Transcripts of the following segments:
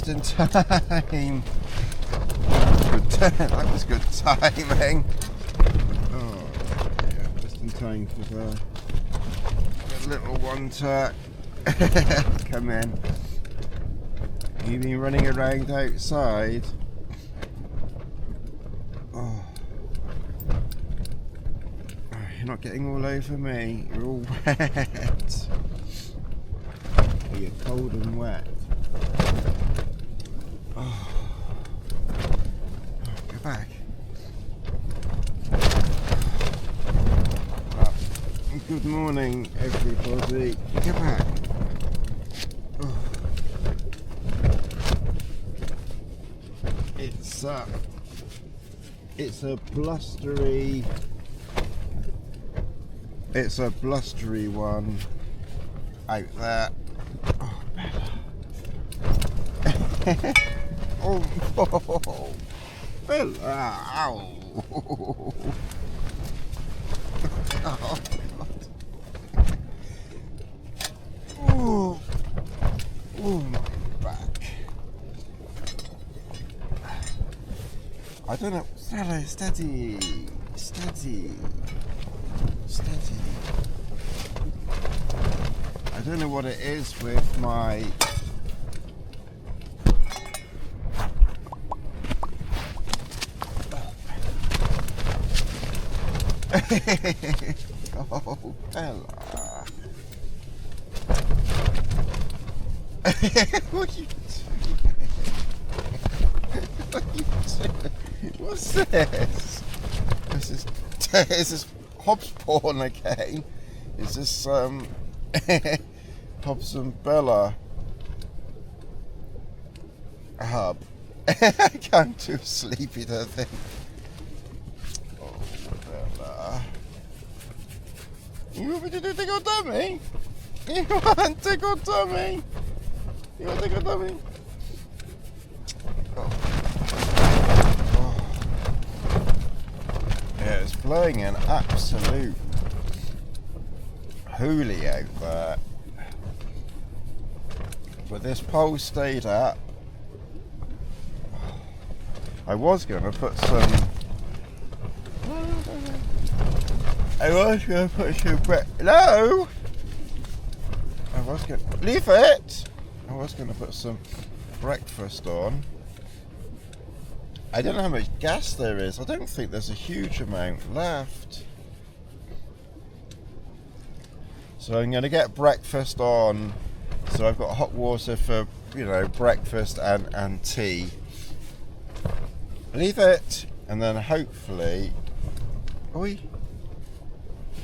just in time. That was good timing. Oh, yeah, just in time for the little one to come in. You've been running around outside. Oh. You're not getting all over me. You're all wet. You're cold and wet. Oh. Go back. Good morning, everybody. Get back. Oh. It's a blustery. It's a blustery one out there. Oh, Bella. Oh, Bella. Ow. Oh, God. Oh, oh, my back. I don't know. Hello, steady. Steady. Steady. I don't know what it is with my oh, Bella. What are you doing? What are you doing? What's this? Is this Hobbs porn again? Is this Hobbs and Bella hub? I'm too sleepy to think. Oh, Bella. You want me to do tickle dummy? You want tickle dummy? You want tickle dummy? Oh. Oh. Yeah, it's blowing an absolute hoolie out there. But this pole stayed up. I was going to put some. No! I was going to. Leave it! I was going to put some breakfast on. I don't know how much gas there is. I don't think there's a huge amount left. So I'm going to get breakfast on. So I've got hot water for, breakfast and tea. Leave it, and then hopefully... Oi.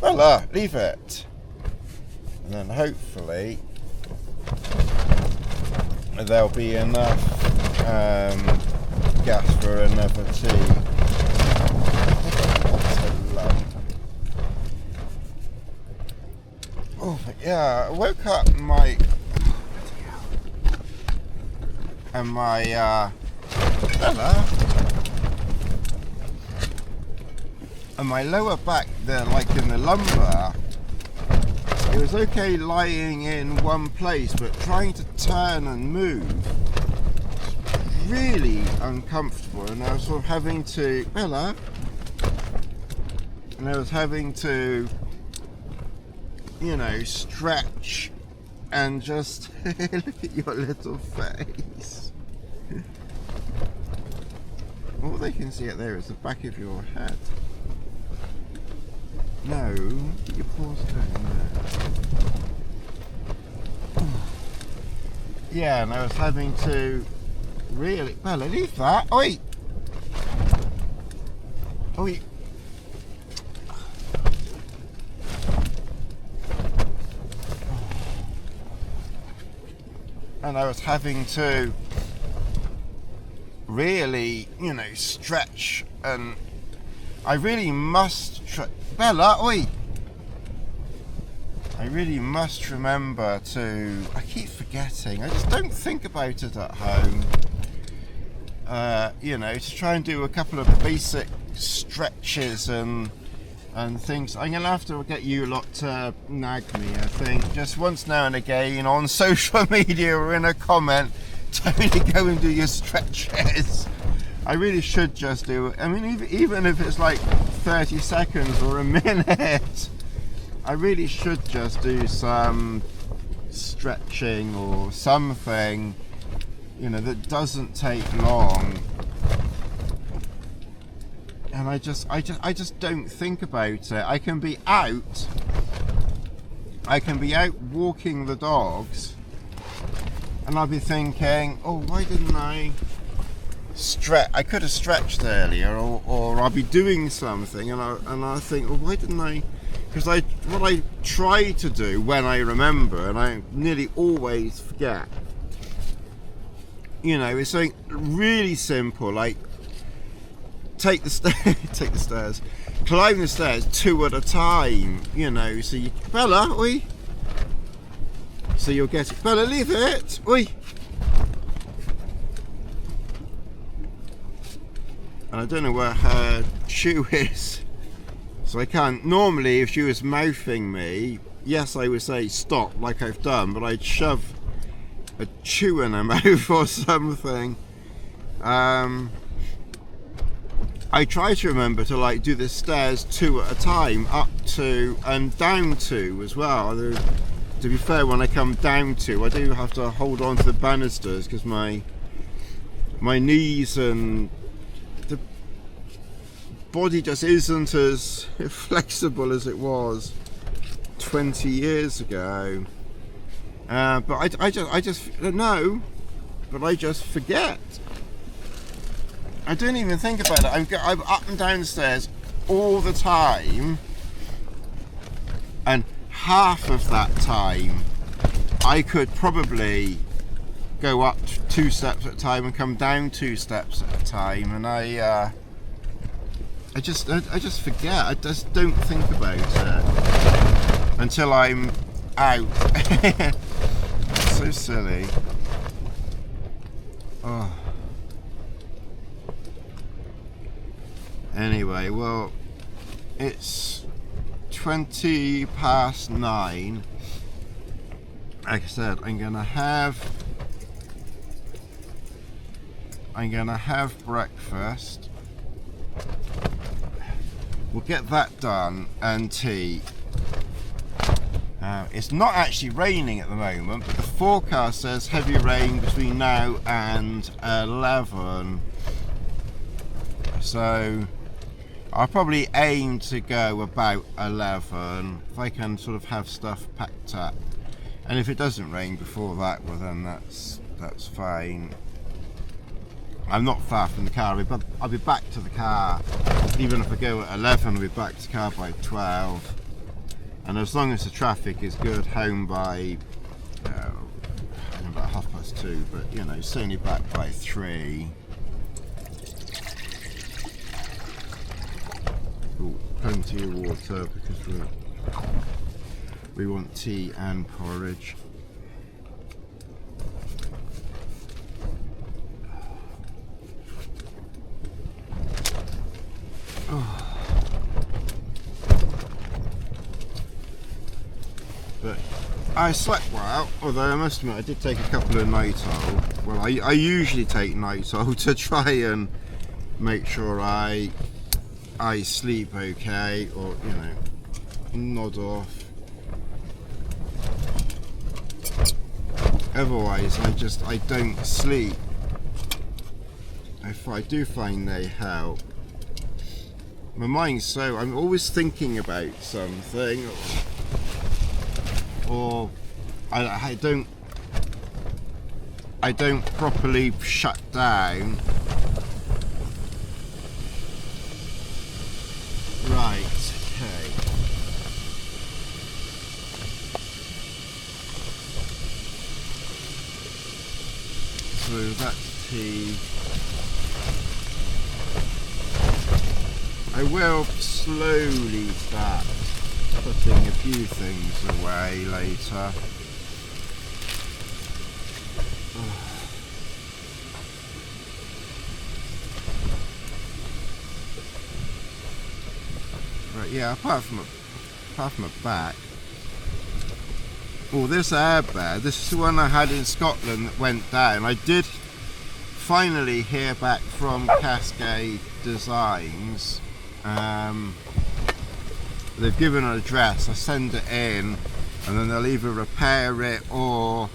Bella, leave it. And then hopefully there'll be enough gas for another tea. Oh, yeah, I woke up and my lower back there, like in the lumbar, it was okay lying in one place, but trying to turn and move was really uncomfortable, and I was sort of having to, Bella, and I was having to, stretch and just look at your little face. All they can see out there is the back of your head. No, get your paws down there. Yeah, and I was having to really... Bella, leave that. Oi! Oi! And I was having to really, stretch, and I really must Bella, oi! I really must remember to... I keep forgetting. I just don't think about it at home. To try and do a couple of basic stretches and things. I'm going to have to get you lot to nag me, I think. Just once now and again on social media or in a comment. totally go and do your stretches. I really should just do it. I mean, even if it's like 30 seconds or a minute, I really should just do some stretching or something, you know, that doesn't take long. And I just don't think about it. I can be out walking the dogs, and I'll be thinking, oh, why didn't I stretch? I could have stretched earlier, or I'll be doing something, and I think, well, why didn't I? Because what I try to do when I remember, and I nearly always forget, you know, is something really simple, like take the stairs, climb the stairs 2 at a time, you know. So you, Bella, oi. So you'll get it. Bella, leave it, oi. And I don't know where her chew is, so I can't. Normally, if she was mouthing me, yes, I would say stop, like I've done, but I'd shove a chew in her mouth or something. I try to remember to like do the stairs 2 at a time, up to and down to as well. To be fair, when I come down to, I do have to hold on to the banisters because my knees and the body just isn't as flexible as it was 20 years ago. But I just forget. I don't even think about it. I'm up and down the stairs all the time, and half of that time I could probably go up 2 steps at a time and come down 2 steps at a time, and I just forget. I just don't think about it until I'm out. So silly. Oh. Anyway, well, it's 20 past 9. Like I said, I'm gonna have breakfast. We'll get that done, and tea. It's not actually raining at the moment, but the forecast says heavy rain between now and 11. So I'll probably aim to go about 11 if I can sort of have stuff packed up. And if it doesn't rain before that, well then that's fine. I'm not far from the car, but I'll be back to the car. Even if I go at 11, I'll be back to the car by 12. And as long as the traffic is good, home by about 2:30, but you know, certainly back by 3. Plenty of water because we want tea and porridge. Oh. But I slept well, although I must admit I did take a couple of Nitol. Well, I usually take Nitol to try and make sure I sleep okay, or you know, nod off. Otherwise I don't sleep. If I do find they help. My mind's I'm always thinking about something, or I don't properly shut down. Right, okay. So that's tea. I will slowly start putting a few things away later. Right, yeah, apart from a back, well, this airbed, this is the one I had in Scotland that went down. I did finally hear back from Cascade Designs. They've given an address. I send it in, and then they'll either repair it or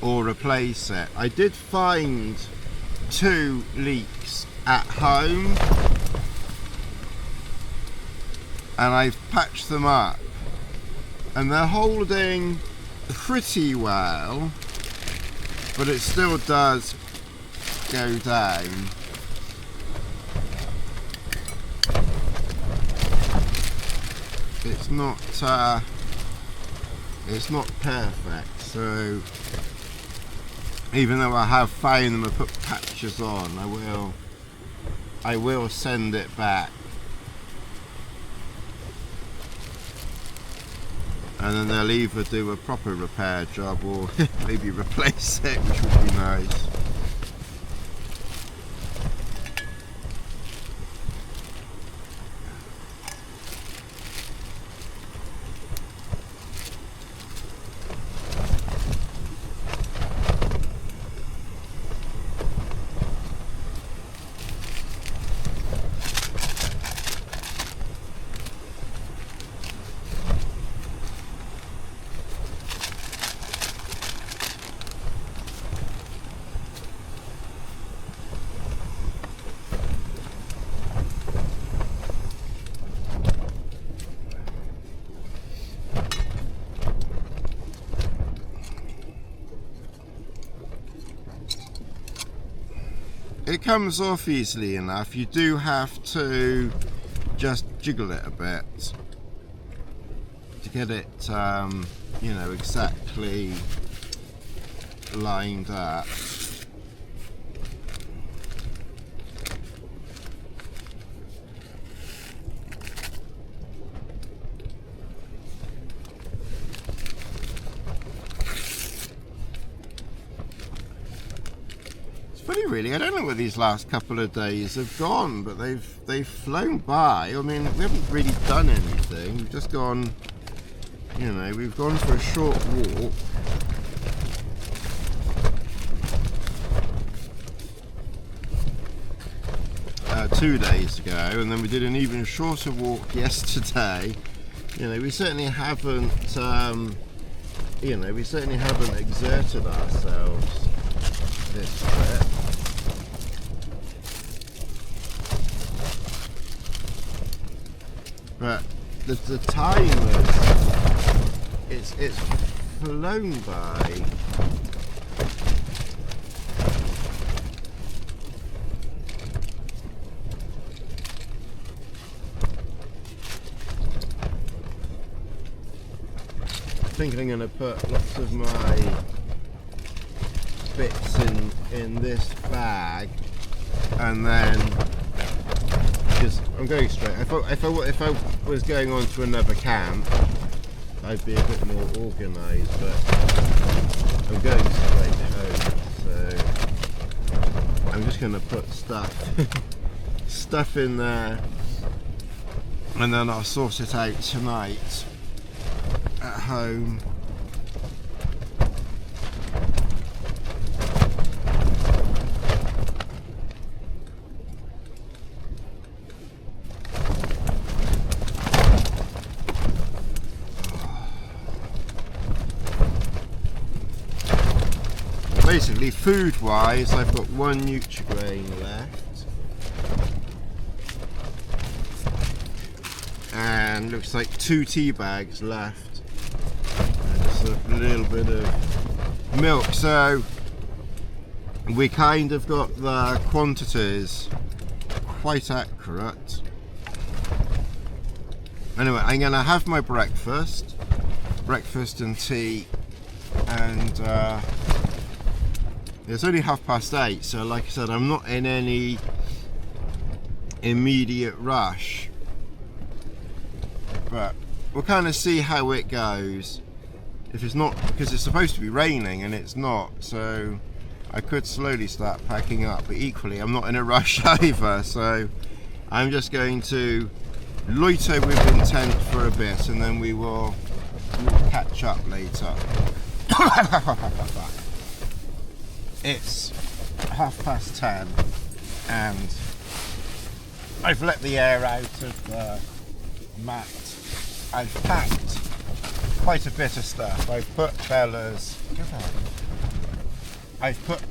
replace it. I did find 2 leaks at home, and I've patched them up, and they're holding pretty well, but it still does go down. It's not perfect, so even though I have found them and put patches on, I will send it back, and then they'll either do a proper repair job or maybe replace it, which would be nice. It comes off easily enough. You do have to just jiggle it a bit to get it, you know, exactly lined up. Really, I don't know where these last couple of days have gone, but they've flown by. I mean, we haven't really done anything. We've just gone, you know, we've gone for a short walk. Two days ago, and then we did an even shorter walk yesterday. You know, we certainly haven't, you know, we certainly haven't exerted ourselves this trip. But the time it's flown by. I think I'm going to put lots of my bits in this bag, and then, because I'm going straight. If I was going on to another camp, I'd be a bit more organised, but I'm going straight home, so I'm just going to put stuff in there, and then I'll sort it out tonight at home. Basically, food-wise, I've got 1 Nutrigrain left, and looks like 2 tea bags left, and just a little bit of milk. So we kind of got the quantities quite accurate. Anyway, I'm going to have my breakfast and tea, and it's only 8:30, so like I said, I'm not in any immediate rush, but we'll kind of see how it goes. If it's not, because it's supposed to be raining and it's not, so I could slowly start packing up, but equally I'm not in a rush either, so I'm just going to loiter with intent for a bit, and then we will we'll catch up later. It's 10:30 and I've let the air out of the mat. I've packed quite a bit of stuff. I've put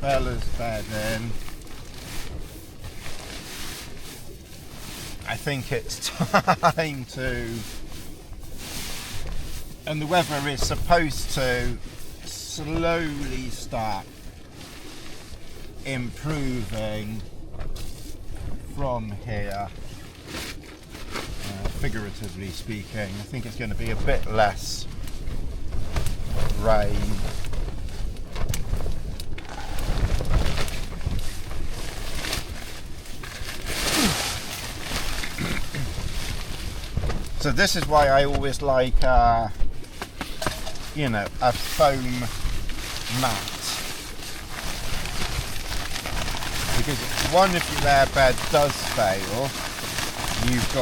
Bella's bed in. I think it's time to, and the weather is supposed to slowly start improving from here, figuratively speaking. I think it's going to be a bit less rain. So this is why I always like a foam mat. Because one, if your air bed does fail, you've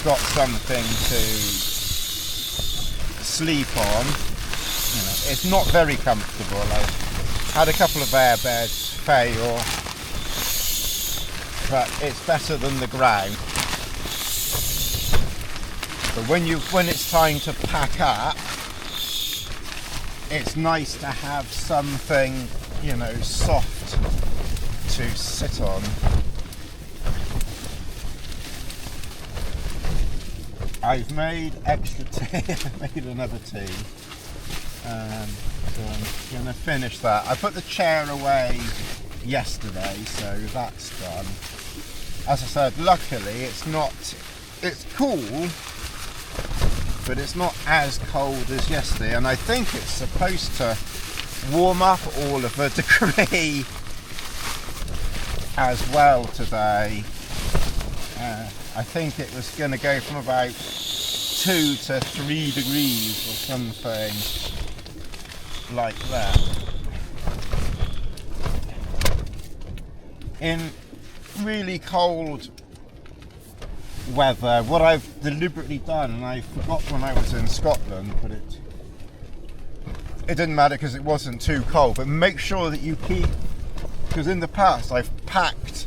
got something to sleep on. It's not very comfortable. I've had a couple of air beds fail, but it's better than the ground. But when it's time to pack up, it's nice to have something, soft to sit on. I've made extra tea. I've made another tea. So I'm going to finish that. I put the chair away yesterday, so that's done. As I said, luckily it's cool, but it's not as cold as yesterday, and I think it's supposed to warm up all of a degree as well today. I think it was going to go from about 2 to 3 degrees or something like that. In really cold weather, what I've deliberately done, and I forgot when I was in Scotland, but it didn't matter because it wasn't too cold, but make sure that you keep, because in the past I've packed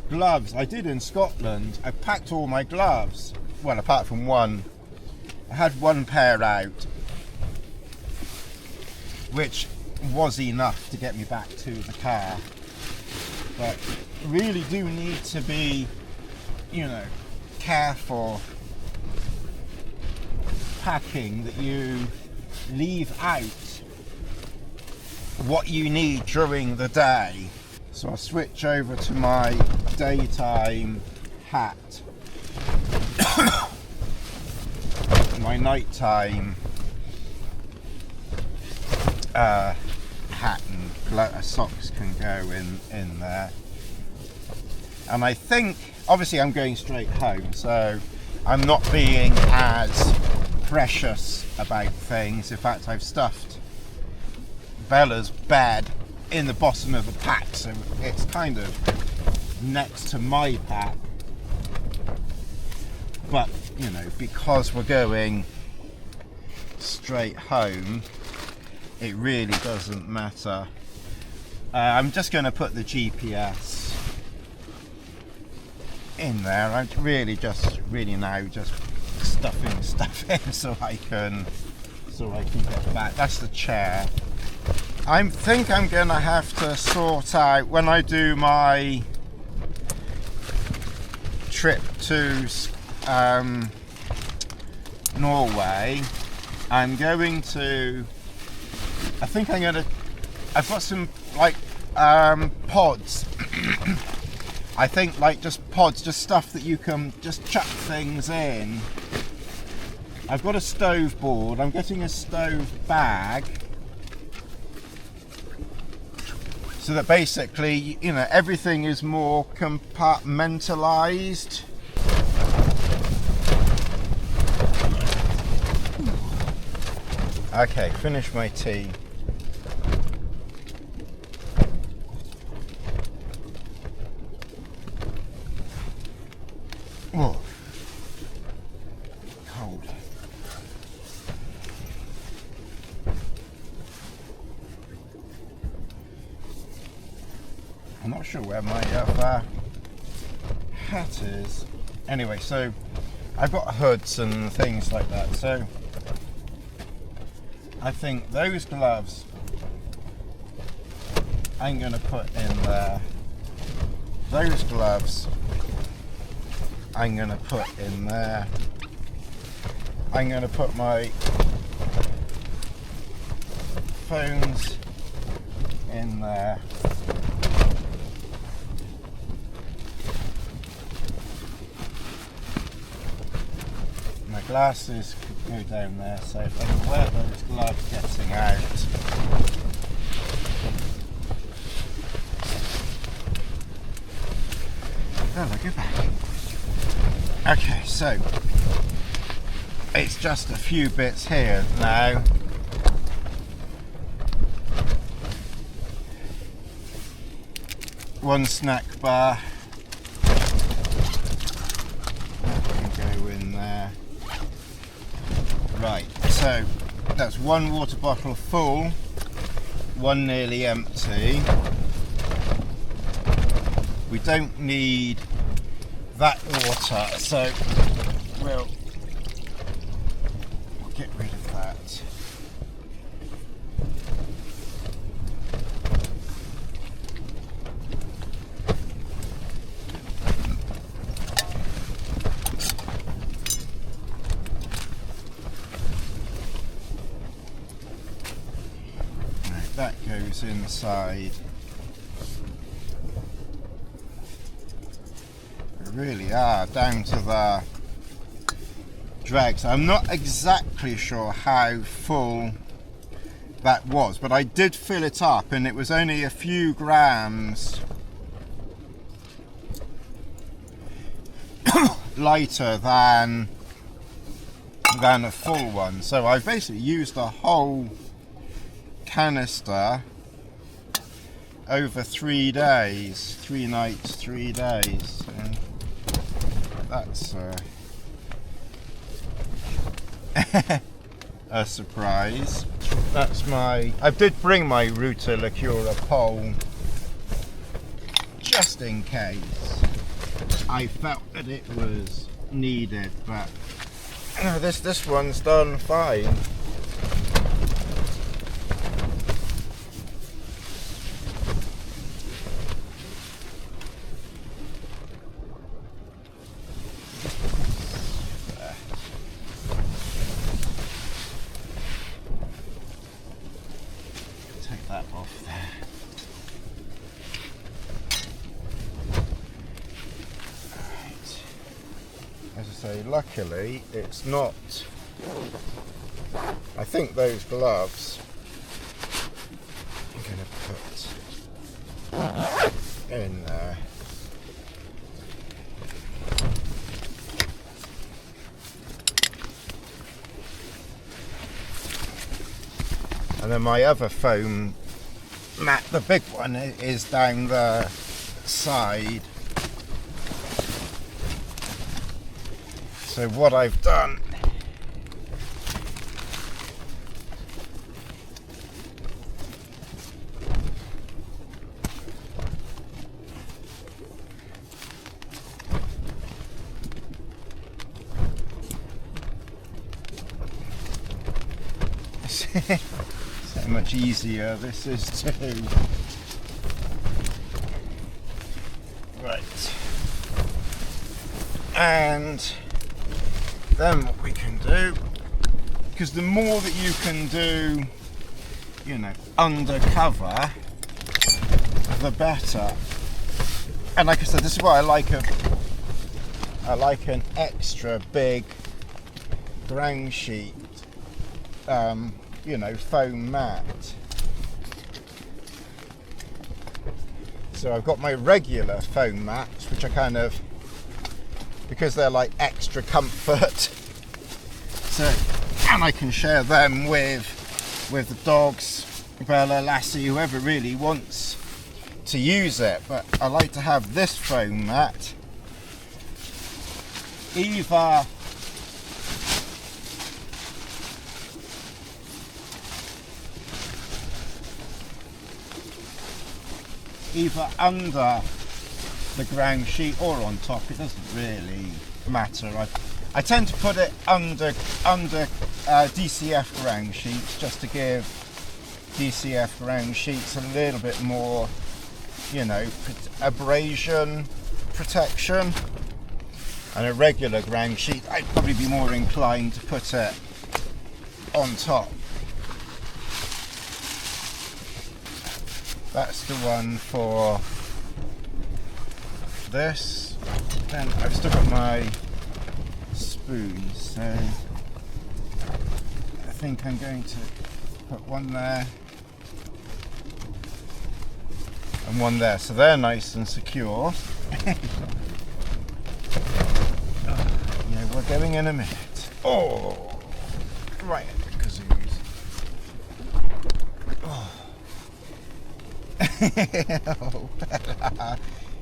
gloves. I did in Scotland. I packed all my gloves, well, apart from one. I had one pair out, which was enough to get me back to the car. But really do need to be, careful packing, that you leave out what you need during the day. So I'll switch over to my daytime hat, my nighttime hat and socks can go in there. And I think, obviously I'm going straight home, so I'm not being as precious about things. In fact, I've stuffed Bella's bed in the bottom of the pack, so it's kind of next to my pack. But, because we're going straight home, it really doesn't matter. I'm just going to put the GPS in there. I'm really now just stuffing stuff in so I can get back. That's the chair. I think I'm going to have to sort out, when I do my trip to Norway, I've got some pods. I think just pods, just stuff that you can just chuck things in. I've got a stove board. I'm getting a stove bag, so that basically, everything is more compartmentalized. Okay, finish my tea. I'm not sure where my hat is. Anyway, so I've got hoods and things like that, so I think those gloves I'm going to put in there. Those gloves I'm going to put in there. I'm going to put my phones in there. My glasses could go down there, so if I can wear those gloves getting out. Oh, look at that. Okay, so it's just a few bits here now. One snack bar can go in there. Right, so that's one water bottle full, one nearly empty. We don't need that water, so we'll get rid of that. Right, that goes inside. Really are down to the dregs. I'm not exactly sure how full that was, but I did fill it up and it was only a few grams lighter than a full one. So I've basically used a whole canister over 3 days, 3 nights, 3 days. So that's a surprise. That's my... I did bring my Ruta Lacura pole just in case I felt that it was needed, but this one's done fine. Luckily, it's not. I think those gloves I'm going to put in there. And then my other foam mat, the big one, is down the side. So what I've done so much easier this is too. Right. And then what we can do, because the more that you can do, you know, undercover, the better. And like I said, this is why I like an extra big ground sheet, you know, foam mat. So I've got my regular foam mats, which are kind of, because they're like extra comfort. So, and I can share them with the dogs, Bella, Lassie, whoever really wants to use it. But I like to have this foam mat either under the ground sheet or on top. It doesn't really matter. I tend to put it under DCF ground sheets, just to give DCF ground sheets a little bit more, you know, abrasion protection. And a regular ground sheet, I'd probably be more inclined to put it on top. That's the one for this. Then I've still got my spoons, so I think I'm going to put one there and one there, so they're nice and secure. Yeah, we're going in a minute. Oh, right at the kazoos. Oh.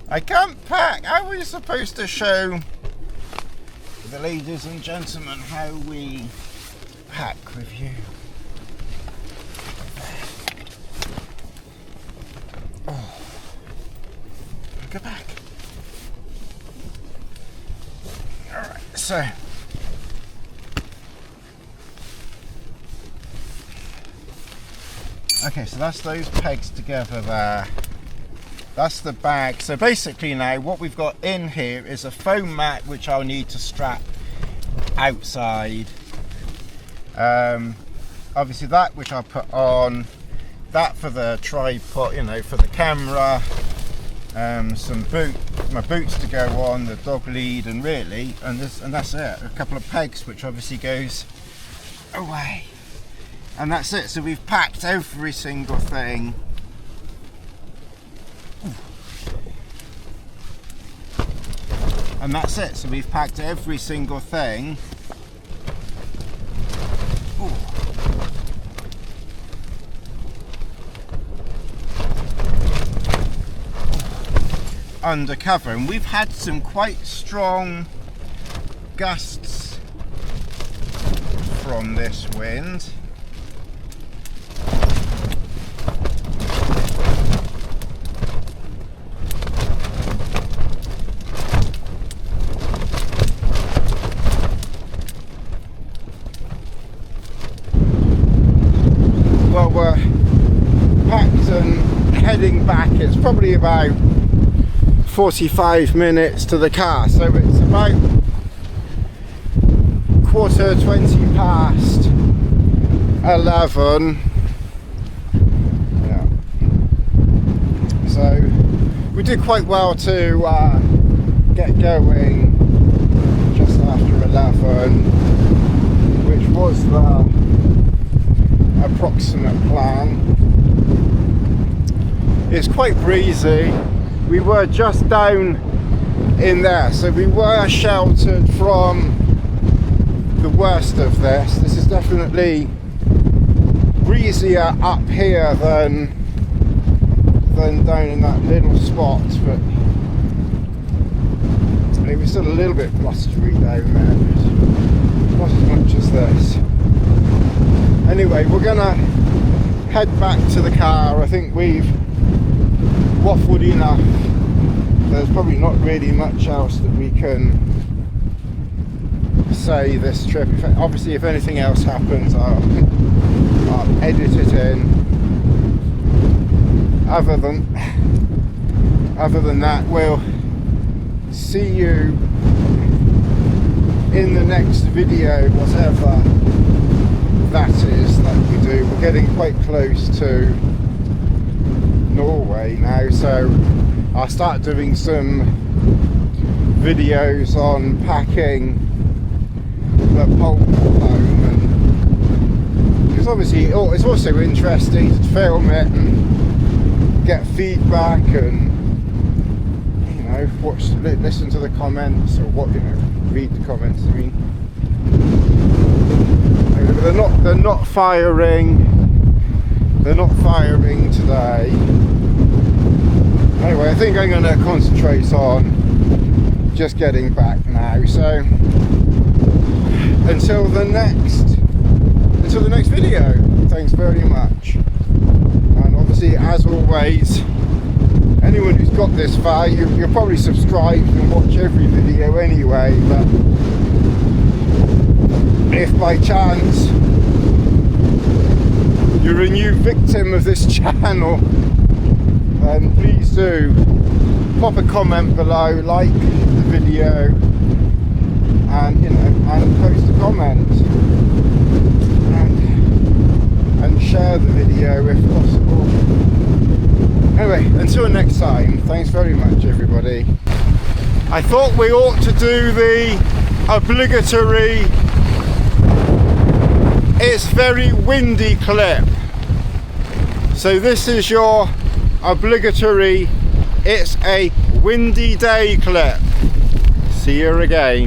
I can't pack. How are we supposed to show the ladies and gentlemen how we pack with you? Oh. Go back. Alright, so okay, so that's those pegs together there. That's the bag. So basically now what we've got in here is a foam mat which I'll need to strap outside. Obviously that which I'll put on, that for the tripod, you know, for the camera, my boots to go on, the dog lead, and really, and that's it. A couple of pegs which obviously goes away. And that's it. So we've packed every single thing. And that's it. So we've packed every single thing. Ooh. Under cover, and we've had some quite strong gusts from this wind. Well, we're packed and heading back. It's probably about 45 minutes to the car, so it's about 11:15. Yeah. So we did quite well to get going just after 11, which was the approximate plan. It's quite breezy. We were just down in there, so we were sheltered from the worst of this. This is definitely breezier up here than down in that little spot, but it was still a little bit blustery down there, but not as much as this. Anyway, we're gonna head back to the car. I think we've waffled enough. There's probably not really much else that we can say this trip. Obviously, if anything else happens, I'll edit it in. Other than that, we'll see you in the next video, whatever that is that we do. We're getting quite close to Norway now, so I'll start doing some videos on packing the pulp home, and because obviously it's also interesting to film it and get feedback, and you know, listen to the comments, or what, you know, read the comments. I mean, they're not firing. They're not firing today. Anyway, I think I'm going to concentrate on just getting back now. So until the next video, thanks very much. And obviously, as always, anyone who's got this far, you're probably subscribed and watch every video anyway, but if by chance you're a new victim of this channel, then please do pop a comment below, like the video, and and post a comment, and share the video if possible. Anyway, until next time, thanks very much everybody. I thought we ought to do the obligatory "it's very windy" clip. So this is your obligatory "it's a windy day" clip. See you again.